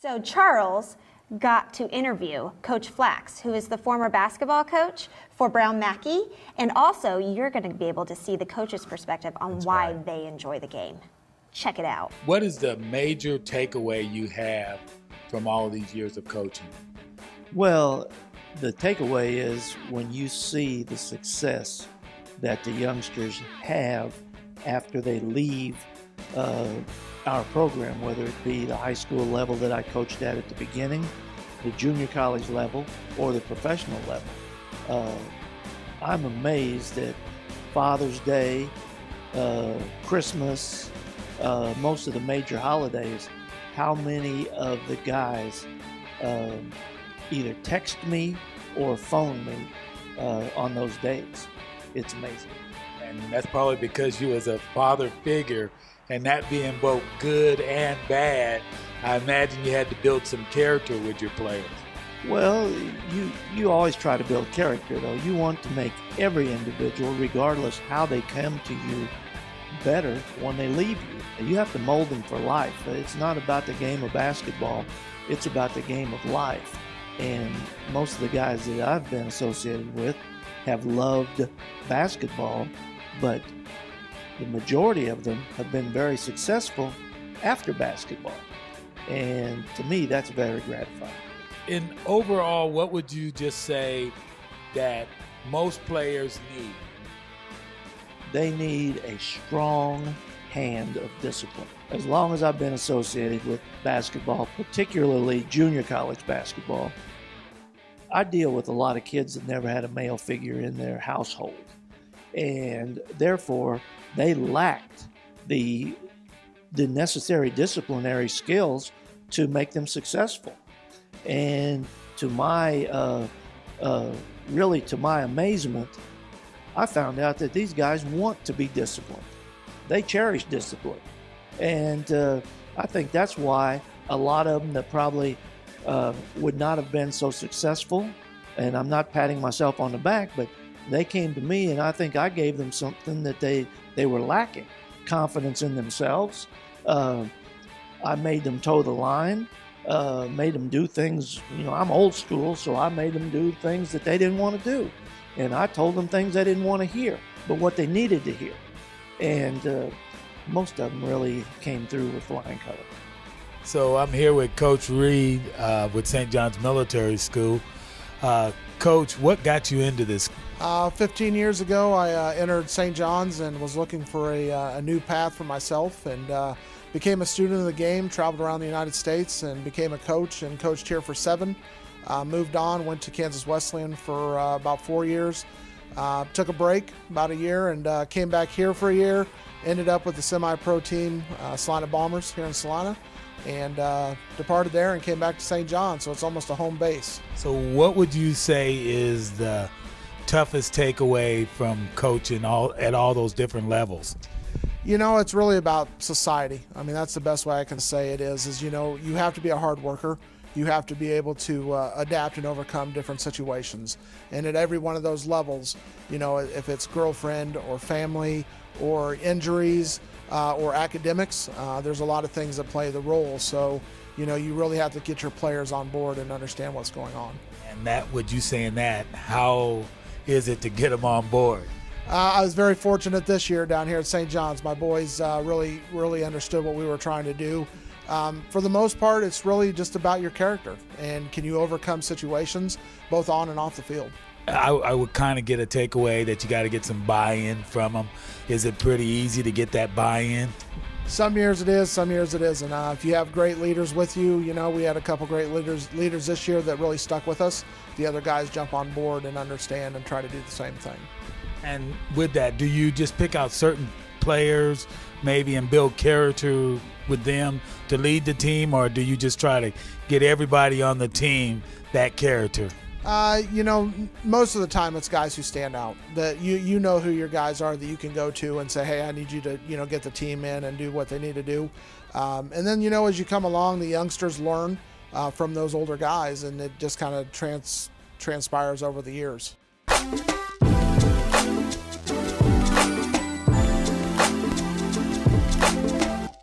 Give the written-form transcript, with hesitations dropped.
So Charles got to interview Coach Flax, who is the former basketball coach for Brown Mackie, and also you're going to be able to see the coach's perspective on why they enjoy the game. Check it out. What is the major takeaway you have from all these years of coaching? Well, the takeaway is when you see the success that the youngsters have after they leave our program, whether it be the high school level that I coached at the beginning, the junior college level, or the professional level. I'm amazed at Father's Day, Christmas, most of the major holidays, how many of the guys either text me or phone me on those days. It's amazing. And that's probably because you as a father figure, and that being both good and bad, I imagine you had to build some character with your players. Well, you always try to build character, though. You want to make every individual, regardless how they come to you, better when they leave you. You have to mold them for life. It's not about the game of basketball. It's about the game of life. And most of the guys that I've been associated with have loved basketball, but the majority of them have been very successful after basketball. And to me, that's very gratifying. In overall, what would you just say that most players need? They need a strong hand of discipline. As long as I've been associated with basketball, particularly junior college basketball, I deal with a lot of kids that never had a male figure in their household. And therefore, they lacked the necessary disciplinary skills to make them successful. And to my, really to my amazement, I found out that these guys want to be disciplined. They cherish discipline. And I think that's why a lot of them that probably would not have been so successful, and I'm not patting myself on the back, but they came to me and I think I gave them something that they were lacking. Confidence in themselves. I made them toe the line, made them do things, I'm old school, so I made them do things that they didn't want to do. And I told them things they didn't want to hear, but what they needed to hear. And most of them really came through with flying colors. So I'm here with Coach Reid with St. John's Military School. Coach, what got you into this? 15 years ago, I entered St. John's and was looking for a new path for myself, and became a student of the game, traveled around the United States, and became a coach and coached here for 7. Moved on, went to Kansas Wesleyan for about 4 years. Took a break, about a year, and came back here for a year. Ended up with the semi-pro team, Salina Bombers here in Salina, and departed there and came back to St. John, so it's almost a home base. So what would you say is the toughest takeaway from coaching at all those different levels? It's really about society. I mean, that's the best way I can say it is you have to be a hard worker. You have to be able to adapt and overcome different situations. And at every one of those levels, if it's girlfriend or family or injuries or academics, there's a lot of things that play the role. So, you really have to get your players on board and understand what's going on. And that, would you saying that, how is it to get them on board? I was very fortunate this year down here at St. John's. My boys really understood what we were trying to do. For the most part, it's really just about your character and can you overcome situations both on and off the field. I would kind of get a takeaway that you got to get some buy-in from them. Is it pretty easy to get that buy-in? Some years it is, some years it isn't. If you have great leaders with you, we had a couple great leaders this year that really stuck with us. The other guys jump on board and understand and try to do the same thing. And with that, do you just pick out certain players maybe and build character with them to lead the team, or do you just try to get everybody on the team that character? Most of the time it's guys who stand out, that you know who your guys are that you can go to and say, hey, I need you to get the team in and do what they need to do. And then as you come along, the youngsters learn from those older guys, and it just kind of transpires over the years.